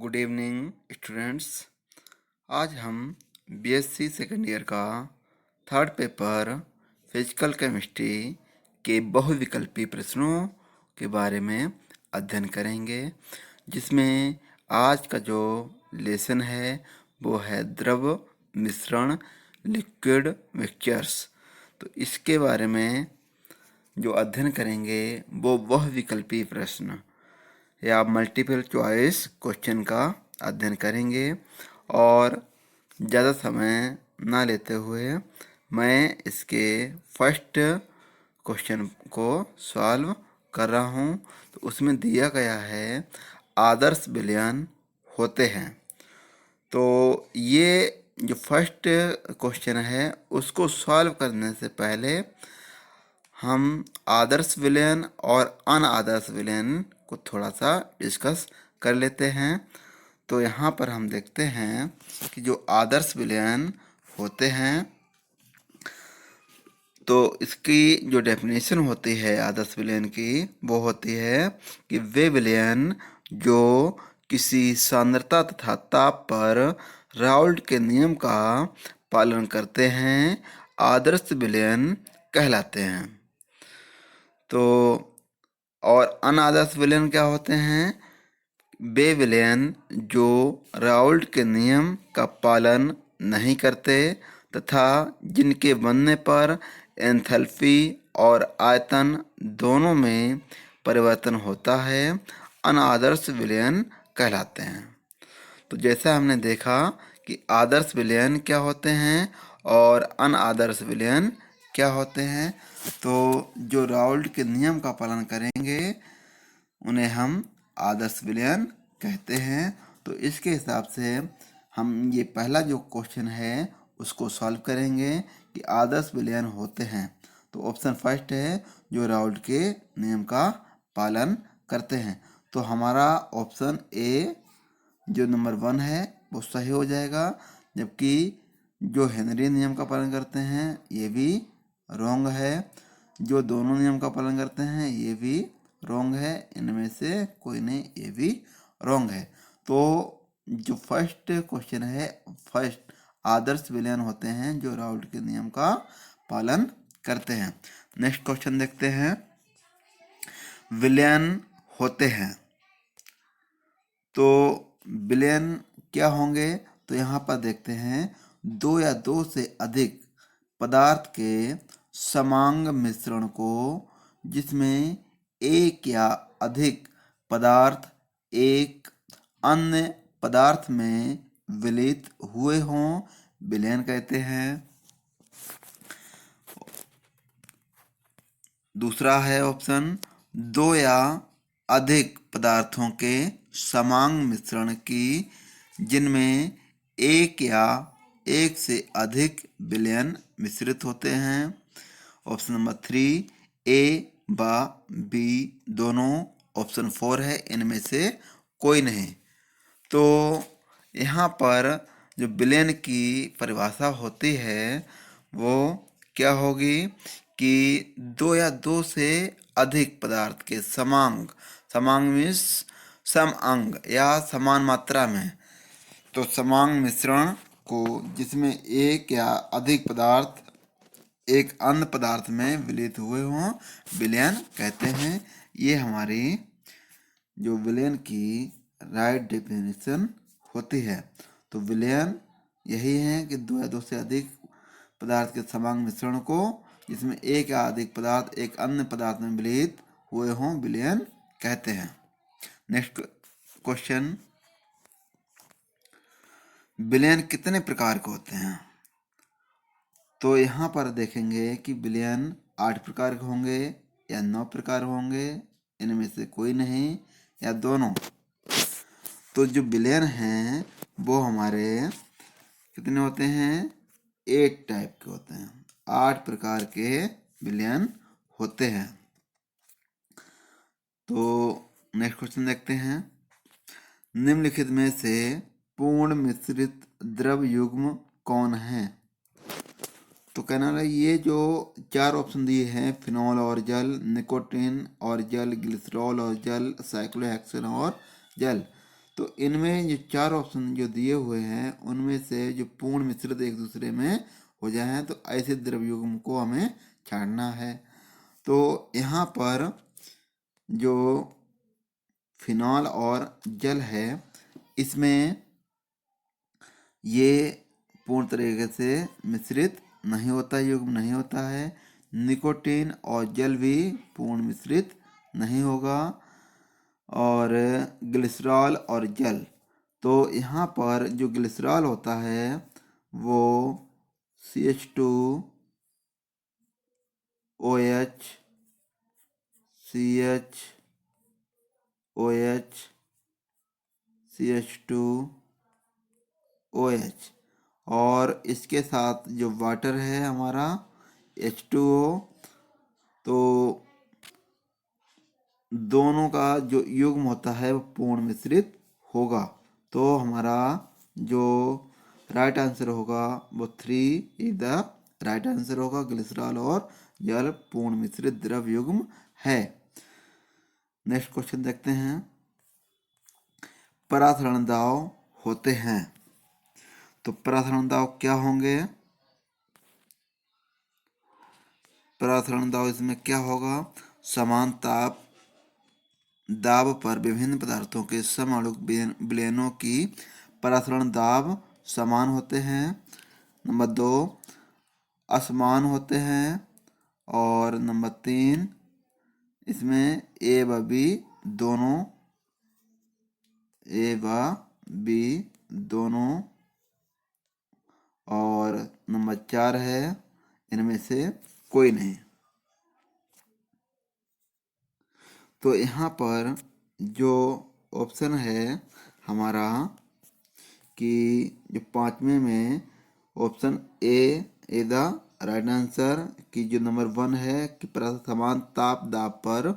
Good evening students. आज हम BSc second year का थर्ड पेपर फिजिकल केमिस्ट्री के बहुविकल्पी प्रश्नों के बारे में अध्ययन करेंगे, जिसमें आज का जो लेसन है वो है द्रव मिश्रण लिक्विड मिक्सचर्स। तो इसके बारे में जो अध्ययन करेंगे वो बहुविकल्पी प्रश्न या मल्टीपल चॉइस क्वेश्चन का अध्ययन करेंगे। और ज़्यादा समय ना लेते हुए मैं इसके फर्स्ट क्वेश्चन को सॉल्व कर रहा हूँ। तो उसमें दिया गया है आदर्श विलयन होते हैं। तो ये जो फर्स्ट क्वेश्चन है उसको सॉल्व करने से पहले हम आदर्श विलयन और अनादर्श विलयन को थोड़ा सा डिस्कस कर लेते हैं। तो यहाँ पर हम देखते हैं कि जो आदर्श विलयन होते हैं तो इसकी जो डेफिनेशन होती है आदर्श विलयन की वो होती है कि वे विलयन जो किसी सांद्रता तथा ताप पर राउल्ट के नियम का पालन करते हैं आदर्श विलयन कहलाते हैं। तो और अनादर्श विलयन क्या होते हैं? वे विलयन जो राउल्ट के नियम का पालन नहीं करते तथा जिनके बनने पर एंथैल्पी और आयतन दोनों में परिवर्तन होता है अनादर्श विलयन कहलाते हैं। तो जैसा हमने देखा कि आदर्श विलयन क्या होते हैं और अनादर्श विलयन क्या होते हैं। तो जो राउल्ट के नियम का पालन करेंगे उन्हें हम आदर्श विलयन कहते हैं। तो इसके हिसाब से हम ये पहला जो क्वेश्चन है उसको सॉल्व करेंगे कि आदर्श विलयन होते हैं। तो ऑप्शन फर्स्ट है जो राउल्ट के नियम का पालन करते हैं। तो हमारा ऑप्शन ए जो नंबर 1 है वो सही हो जाएगा, जबकि जो हेनरी नियम का पालन करते हैं ये भी रॉन्ग है। जो दोनों नियम का पालन करते हैं ये भी रॉन्ग है। इनमें से कोई नहीं, ये भी रॉन्ग है। तो जो फर्स्ट क्वेश्चन है, फर्स्ट आदर्श विलयन होते हैं जो राउल्ट के नियम का पालन करते हैं। नेक्स्ट क्वेश्चन देखते हैं। विलयन होते हैं तो विलयन क्या होंगे? तो यहाँ पर देखते हैं दो या दो से अधिक पदार्थ के समांग मिश्रण को जिसमें एक या अधिक पदार्थ एक अन्य पदार्थ में विलित हुए हों विलयन कहते हैं। दूसरा है ऑप्शन दो या अधिक पदार्थों के समांग मिश्रण की जिनमें एक या एक से अधिक विलयन मिश्रित होते हैं। ऑप्शन नंबर 3 ए व बी दोनों। ऑप्शन 4 है इनमें से कोई नहीं। तो यहाँ पर जो विलयन की परिभाषा होती है वो क्या होगी कि दो या दो से अधिक पदार्थ के समांग, समांग मीन्स सम अंग या समान मात्रा में, तो समांग मिश्रण को जिसमें एक या अधिक पदार्थ एक अन्य पदार्थ में विलित हुए हों विलयन कहते हैं। ये हमारी जो विलयन की राइट डेफिनेशन होती है। तो विलयन यही है कि दो या दो से अधिक पदार्थ के समांग मिश्रण को जिसमें एक या अधिक पदार्थ एक अन्य पदार्थ में विलित हुए हों विलयन कहते हैं। नेक्स्ट क्वेश्चन, विलयन कितने प्रकार के होते हैं? तो यहाँ पर देखेंगे कि विलयन 8 प्रकार के होंगे या 9 प्रकार होंगे, इनमें से कोई नहीं या दोनों। तो जो विलयन हैं वो हमारे कितने होते हैं? 8 टाइप के होते हैं। 8 प्रकार के विलयन होते हैं। तो नेक्स्ट क्वेश्चन देखते हैं। निम्नलिखित में से पूर्ण मिश्रित द्रव युग्म कौन है? तो कहना है ये जो 4 ऑप्शन दिए हैं, फिनॉल और जल, निकोटीन और जल, ग्लिसरॉल और जल, साइक्लोहेक्सेन और जल। तो इनमें जो 4 ऑप्शन जो दिए हुए हैं उनमें से जो पूर्ण मिश्रित एक दूसरे में हो जाए तो ऐसे द्रव्य युग्म को हमें छाड़ना है। तो यहाँ पर जो फिनॉल और जल है इसमें ये पूर्ण तरीके से मिश्रित नहीं होता, युग्म नहीं होता है। निकोटीन और जल भी पूर्ण मिश्रित नहीं होगा। और ग्लिसरॉल और जल, तो यहाँ पर जो ग्लिसरॉल होता है वो CH2OH CHOH CH2OH और इसके साथ जो वाटर है हमारा H2O, तो दोनों का जो युग्म होता है वो पूर्ण मिश्रित होगा। तो हमारा जो राइट आंसर होगा वो 3 इज द राइट आंसर होगा। ग्लिसरॉल और जल पूर्ण मिश्रित द्रव युग्म है। नेक्स्ट क्वेश्चन देखते हैं। परासरण दाव होते हैं, तो परासरण दाव क्या होंगे? परासरण दाव इसमें क्या होगा? समान ताप दाब पर विभिन्न पदार्थों के समअणुक विलयनों की परासरण दाब समान होते हैं। नंबर 2 असमान होते हैं। और नंबर 3 इसमें ए व बी दोनों और नंबर 4 है इनमें से कोई नहीं। तो यहाँ पर जो ऑप्शन है हमारा कि जो 5वें में option A is the right answer, कि जो नंबर 1 है कि समान ताप दाब पर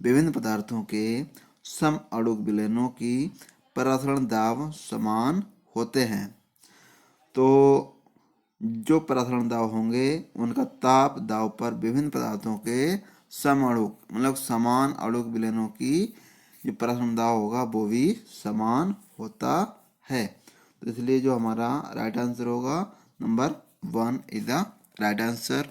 विभिन्न पदार्थों के समअणुक विलयनों की परासरण दाब समान होते हैं। तो जो परासरण दाब होंगे उनका ताप दाब पर विभिन्न पदार्थों के समअणुक मतलब समान अणुक विलयनों की जो परासरण दाब होगा वो भी समान होता है। तो इसलिए जो हमारा राइट आंसर होगा number 1 is the right answer.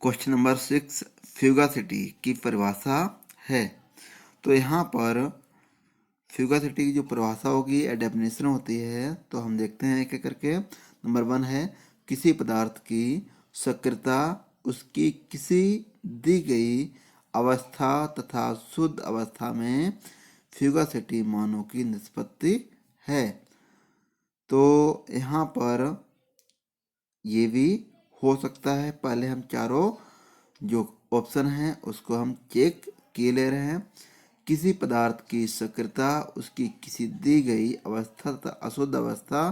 Question number 6 फ्यूगासिटी की परिभाषा है। तो यहाँ पर फ्यूगासिटी की जो परिभाषा होगी या डेफिनेशन होती है तो हम देखते हैं एक एक करके। नंबर 1 है किसी पदार्थ की सक्रियता उसकी किसी दी गई अवस्था तथा शुद्ध अवस्था में फ्यूगासिटी मानों की निष्पत्ति है। तो यहाँ पर ये भी हो सकता है। पहले हम चारों जो ऑप्शन हैं उसको हम चेक किए ले रहे हैं। किसी पदार्थ की सक्रियता उसकी किसी दी गई अवस्था तथा अशुद्ध अवस्था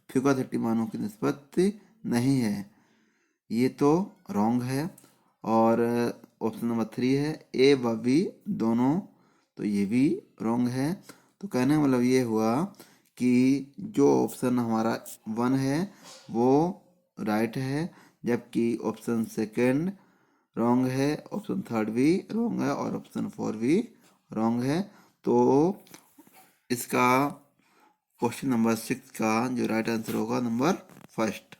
फ्यूगासिटी मानों की निष्पत्ति नहीं है, ये तो रॉन्ग है। और ऑप्शन नंबर 3 है ए व बी दोनों, तो ये भी रॉन्ग है। तो कहने का मतलब ये हुआ कि जो ऑप्शन हमारा 1 है वो राइट है, जबकि ऑप्शन सेकंड रॉन्ग है, ऑप्शन थर्ड भी रॉन्ग है और ऑप्शन 4 भी रॉन्ग है। तो इसका क्वेश्चन नंबर 6 का जो राइट आंसर होगा नंबर फर्स्ट।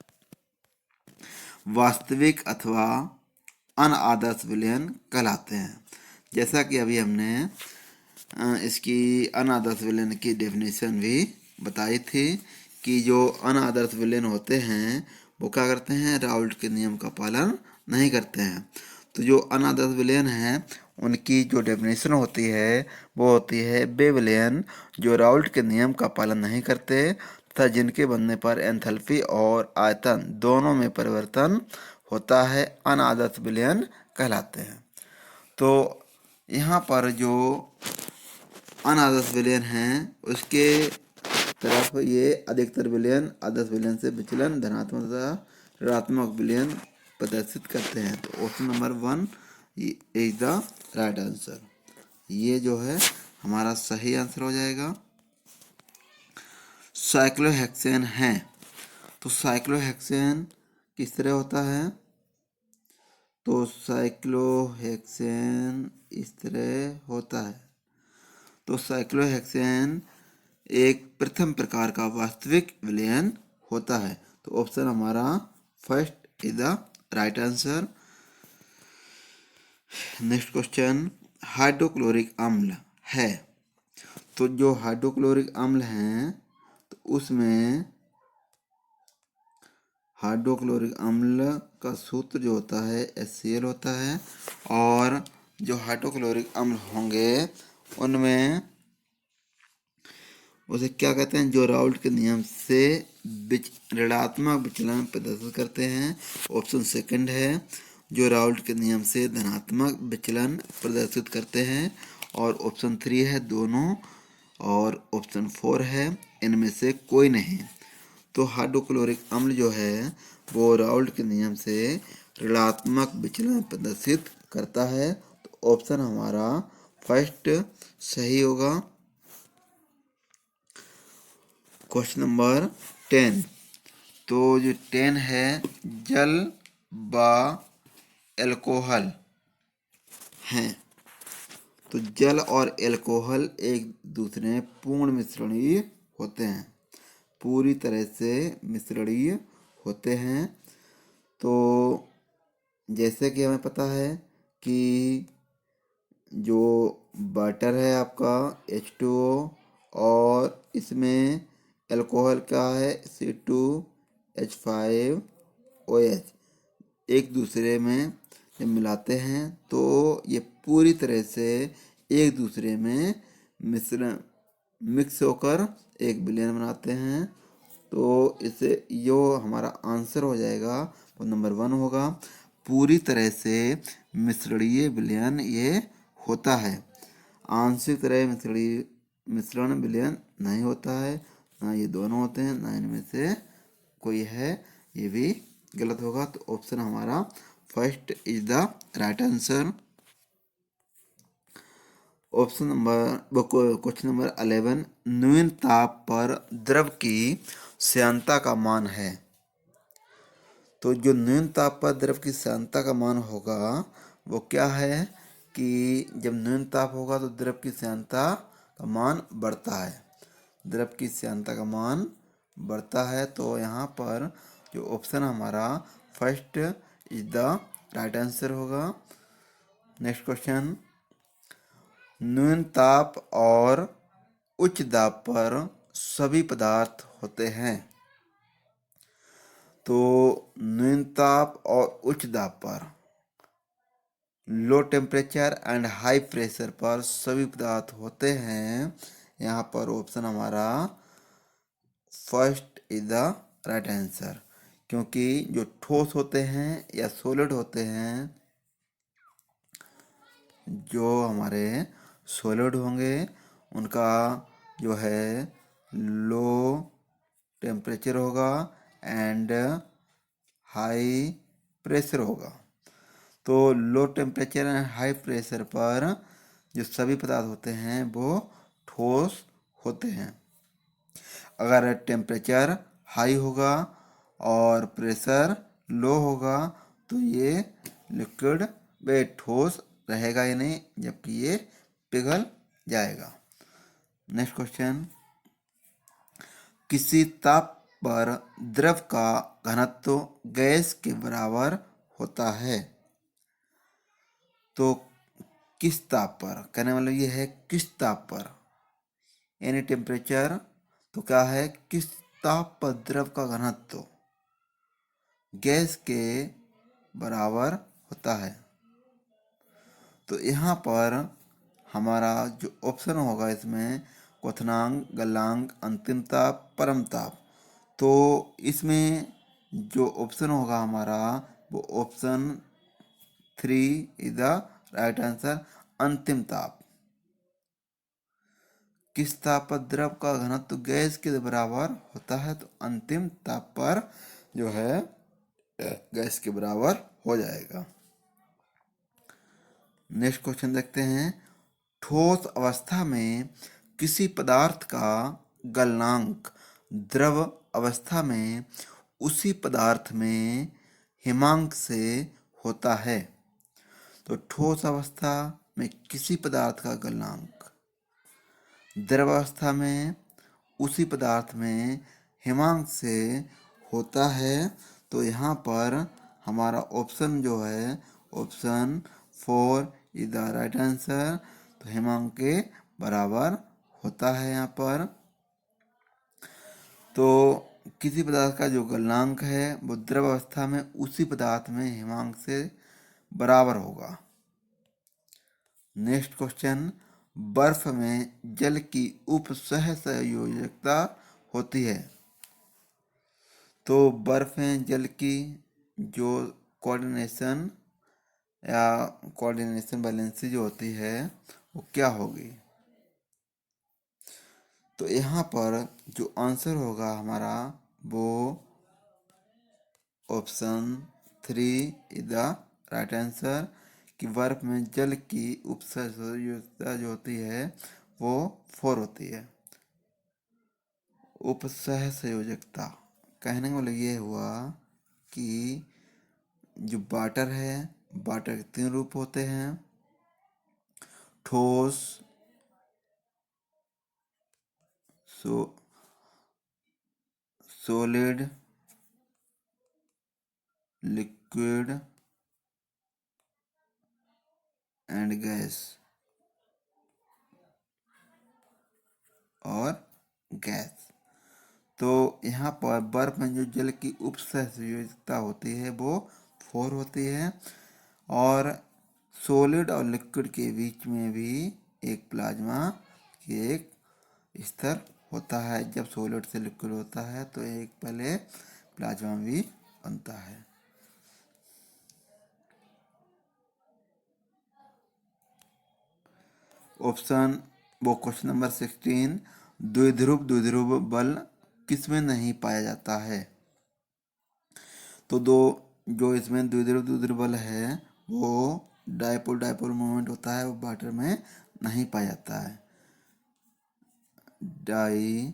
वास्तविक अथवा अनादर्श विलयन कहलाते हैं। जैसा कि अभी हमने इसकी अनादर्श विलयन की डेफिनेशन भी बताई थी कि जो अनादर्श विलयन होते हैं वो क्या करते हैं, राउल्ट के नियम का पालन नहीं करते हैं। तो जो अनादर्श विलयन हैं उनकी जो डेफिनेशन होती है वो होती है वे विलयन जो राउल्ट के नियम का पालन नहीं करते तथा जिनके बनने पर एंथैल्पी और आयतन दोनों में परिवर्तन होता है, अनादर्श विलयन कहलाते हैं। तो यहाँ पर जो अनादर्श विलयन हैं उसके तरफ ये अधिकतर विलयन आदर्श विलयन से विचलन धनात्मक तथा ऋणात्मक विलयन प्रदर्शित करते हैं। तो option number 1 is the right answer, ये जो है हमारा सही आंसर हो जाएगा। साइक्लोहेक्सेन है, तो साइक्लोहेक्सेन किस तरह होता है? तो साइक्लोहेक्सेन इस तरह होता है। तो साइक्लोहेक्सेन एक प्रथम प्रकार का वास्तविक विलयन होता है। तो ऑप्शन हमारा first is the right answer. Next question, hydrochloric अम्ल है, तो जो हाइड्रोक्लोरिक अम्ल हैं तो उसमें हाइड्रोक्लोरिक अम्ल का सूत्र जो होता है HCl होता है, और जो हाइड्रोक्लोरिक अम्ल होंगे उनमें उसे क्या कहते हैं, जो राउल्ट के नियम से ऋणात्मक विचलन प्रदर्शित करते हैं। ऑप्शन सेकंड है, जो राउल्ट के नियम से धनात्मक विचलन प्रदर्शित करते हैं, और ऑप्शन थ्री है दोनों, और ऑप्शन फोर है इनमें से कोई नहीं। तो हाइड्रोक्लोरिक अम्ल जो है वो राउल्ट के नियम से ऋणात्मक विचलन प्रदर्शित करता है। तो ऑप्शन हमारा फर्स्ट सही होगा। क्वेश्चन नंबर 10, तो जो 10 है, जल व एल्कोहल हैं, तो जल और एल्कोहल एक दूसरे में पूर्ण मिश्रणीय होते हैं, पूरी तरह से मिश्रणीय होते हैं। तो जैसे कि हमें पता है कि जो वाटर है आपका H2O, और इसमें एल्कोहल का है C2H5OH, एक दूसरे में जब मिलाते हैं तो ये पूरी तरह से एक दूसरे में मिक्स होकर एक विलयन बनाते हैं। तो इसे जो हमारा आंसर हो जाएगा वो नंबर 1 होगा। पूरी तरह से मिश्रणीय विलयन ये होता है, आंशिक तरह मिश्रण विलयन नहीं होता है, ना ये दोनों होते हैं, ना इनमें से कोई है, ये भी गलत होगा। तो ऑप्शन हमारा first is the right answer. Option number question number 11, न्यून ताप पर द्रव की श्यानता का मान है, तो जो न्यून ताप पर द्रव की श्यानता का मान होगा वो क्या है कि जब न्यून ताप होगा तो द्रव की श्यानता का मान बढ़ता है, द्रव की श्यानता का मान बढ़ता है। तो यहाँ पर जो ऑप्शन हमारा first is the right answer होगा। नेक्स्ट क्वेश्चन, न्यून ताप और उच्च दाब पर सभी पदार्थ होते हैं, तो न्यून ताप और उच्च दाब पर, low temperature and high pressure पर सभी पदार्थ होते हैं। यहाँ पर ऑप्शन हमारा first is the right answer, क्योंकि जो ठोस होते हैं या सॉलिड होते हैं, जो हमारे सॉलिड होंगे उनका जो है लो टेम्परेचर होगा एंड हाई प्रेशर होगा। तो low temperature and high pressure पर जो सभी पदार्थ होते हैं वो ठोस होते हैं। अगर टेम्परेचर हाई होगा और प्रेशर लो होगा तो ये लिक्विड व ठोस रहेगा ही नहीं, जबकि ये पिघल जाएगा। नेक्स्ट क्वेश्चन, किसी ताप पर द्रव का घनत्व गैस के बराबर होता है, तो किस ताप पर, कहने वाला ये है किस ताप पर, एनी टेम्परेचर, तो क्या है किस ताप पर द्रव का घनत्व गैस के बराबर होता है। तो यहाँ पर हमारा जो ऑप्शन होगा इसमें क्वथनांक, गलनांक, अंतिम ताप, परम ताप, तो इसमें जो ऑप्शन होगा हमारा वो option 3 is the right answer, अंतिम ताप। किस ताप पर द्रव का घनत्व गैस के बराबर होता है, तो अंतिम ताप पर जो है गैस के बराबर हो जाएगा। नेक्स्ट क्वेश्चन देखते हैं, ठोस अवस्था में किसी पदार्थ का गलनांक द्रव अवस्था में उसी पदार्थ में हिमांक से होता है। तो ठोस अवस्था में किसी पदार्थ का गलनांक द्रवावस्था में उसी पदार्थ में हिमांक से होता है। तो यहाँ पर हमारा ऑप्शन जो है option 4 is the right answer. तो हिमांक के बराबर होता है यहाँ पर। तो किसी पदार्थ का जो गलनांक है वो द्रव अवस्था में उसी पदार्थ में हिमांक से बराबर होगा। नेक्स्ट क्वेश्चन, बर्फ में जल की उपसह संयोजकता होती है। तो बर्फ में जल की जो कोऑर्डिनेशन या कोऑर्डिनेशन बैलेंसी जो होती है वो क्या होगी। तो यहाँ पर जो आंसर होगा हमारा वो option 3 is the right answer कि बर्फ में जल की उपसंयोजकता जो होती है वो 4 होती है। उपसह संयोजकता कहने का मतलब ये हुआ कि जो वाटर है, वाटर के 3 रूप होते हैं, ठोस, सॉलिड, लिक्विड एंड गैस और गैस। तो यहाँ पर बर्फ में जो जल की उपसंयोजकता होती है वो 4 होती है और सॉलिड और लिक्विड के बीच में भी एक प्लाज्मा की एक स्तर होता है। जब सॉलिड से लिक्विड होता है तो एक पहले प्लाज्मा भी बनता है। ऑप्शन वो क्वेश्चन नंबर 16, द्विध्रुव बल किसमें नहीं पाया जाता है। तो दो जो इसमें द्विध्रुव बल है वो डायपोल मोमेंट होता है, वो वाटर में नहीं पाया जाता है। डाइपोल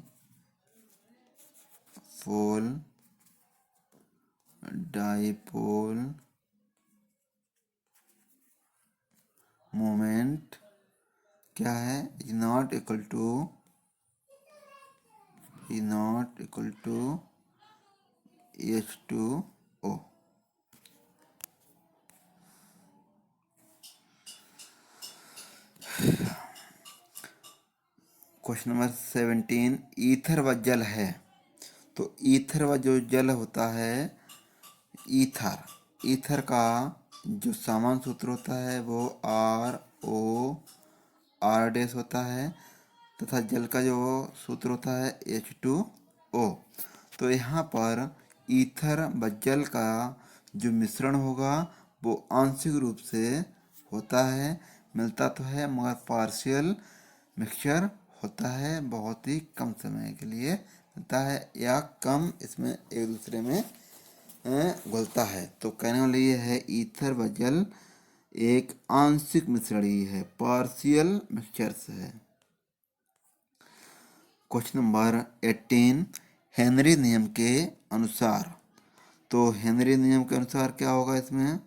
मोमेंट क्या है, is not equal to H2O। Question number 17, ईथर व जल है। तो ईथर व जो जल होता है, ईथर का जो सामान्य सूत्र होता है वो RO होता है तथा जल का जो सूत्र होता है H2O। तो यहाँ पर ईथर व जल का जो मिश्रण होगा वो आंशिक रूप से होता है, मिलता तो है मगर पार्शियल मिक्सचर होता है, बहुत ही कम समय के लिए होता है या कम इसमें एक दूसरे में घुलता है। तो कहने वाला ये है ईथर व जल एक आंशिक मिश्रण ही है, पार्शियल मिक्सचर्स है। क्वेश्चन नंबर 18, हेनरी नियम के अनुसार। तो हेनरी नियम के अनुसार क्या होगा इसमें,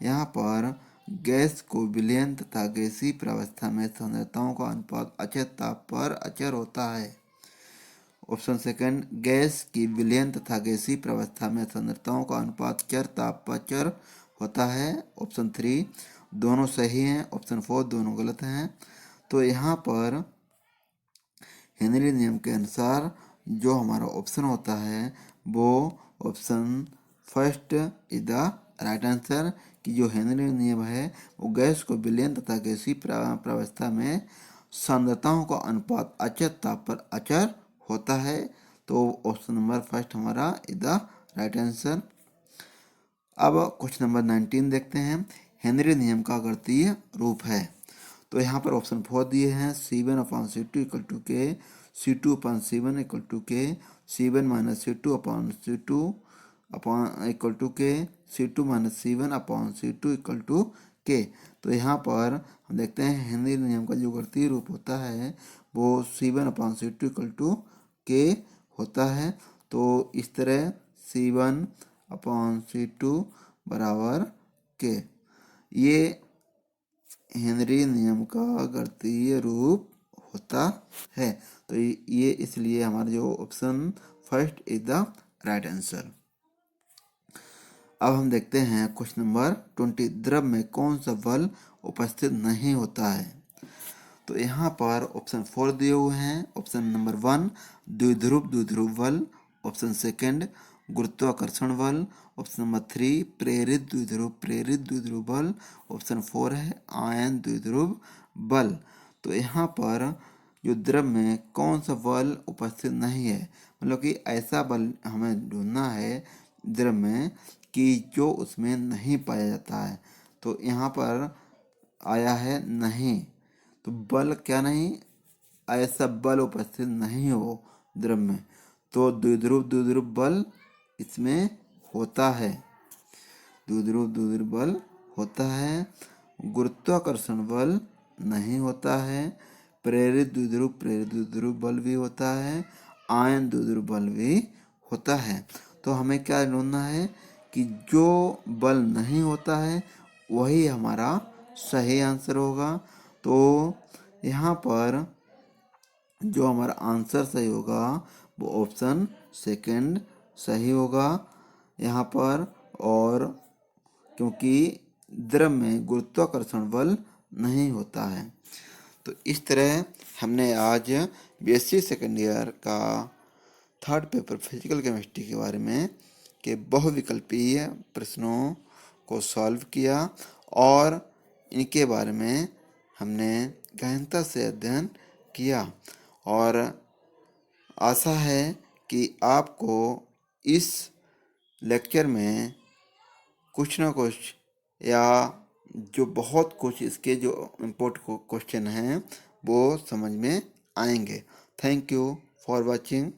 यहाँ पर गैस को विलयन तथा गैसीय प्रावस्था में सांद्रताओं का अनुपात अचर ताप पर अचर होता है। ऑप्शन सेकंड, गैस की विलयन तथा गैसीय प्रावस्था में सांद्रताओं का अनुपात चर ताप पर अचर होता है। ऑप्शन 3 दोनों सही हैं। ऑप्शन 4 दोनों गलत हैं। तो यहाँ पर हेनरी नियम के अनुसार जो हमारा ऑप्शन होता है वो option first is the right answer कि जो हेनरी नियम है वो गैस को विलयन तथा गैसीय प्रावस्था में सांद्रताओं का अनुपात अचर ताप पर अचर होता है। तो ऑप्शन नंबर फर्स्ट हमारा इज द राइट आंसर। अब क्वेश्चन नंबर 19 देखते हैं, हेनरी नियम का गणितीय रूप है। तो यहाँ पर ऑप्शन 4 दिए हैं, C1/C2 इक्वल टू के, C2/C1 इक्वल टू के, C1 minus C2/C2 equal to के, C2 minus C1/C2 equal to के। तो यहाँ पर हम देखते हैं हेनरी नियम का जो गणितीय रूप होता है वो C1/C2 इक्वल टू के होता है। तो इस तरह C1/C2 बराबर के, ये हेनरी नियम का गणितीय रूप होता है। तो ये इसलिए हमारा जो option first is the right answer. अब हम देखते हैं क्वेश्चन नंबर 20। द्रव में कौन सा बल उपस्थित नहीं होता है? तो यहाँ पर ऑप्शन 4 दिए हुए हैं। ऑप्शन नंबर 1 द्विध्रुव बल, ऑप्शन सेकंड गुरुत्वाकर्षण बल, ऑप्शन नंबर 3 प्रेरित द्विध्रुव बल, ऑप्शन 4 है आयन द्विध्रुव बल। तो यहाँ पर जो द्रव में कौन सा बल उपस्थित नहीं है, मतलब कि ऐसा बल हमें ढूंढना है द्रव में कि जो उसमें नहीं पाया जाता है। तो यहाँ पर आया है नहीं। तो बल क्या नहीं, ऐसा बल उपस्थित नहीं हो द्रव में। तो द्विध्रुव बल इसमें होता है, द्विध्रुव बल होता है। गुरुत्वाकर्षण बल नहीं होता है। प्रेरित द्विध्रुव बल भी होता है। आयन द्विध्रुव बल भी होता है। तो हमें क्या ढूंढना है कि जो बल नहीं होता है वही हमारा सही आंसर होगा। तो यहाँ पर जो हमारा आंसर सही होगा वो ऑप्शन सेकंड सही होगा यहाँ पर। और क्योंकि द्रव में गुरुत्वाकर्षण बल नहीं होता है। तो इस तरह हमने आज बीएससी सेकेंड ईयर का थर्ड पेपर फिजिकल केमिस्ट्री के बारे में के बहुविकल्पीय प्रश्नों को सॉल्व किया और इनके बारे में हमने गहनता से अध्ययन किया। और आशा है कि आपको इस लेक्चर में कुछ ना कुछ या जो बहुत कुछ इसके जो इम्पोर्टेंट क्वेश्चन हैं वो समझ में आएंगे। Thank you for watching.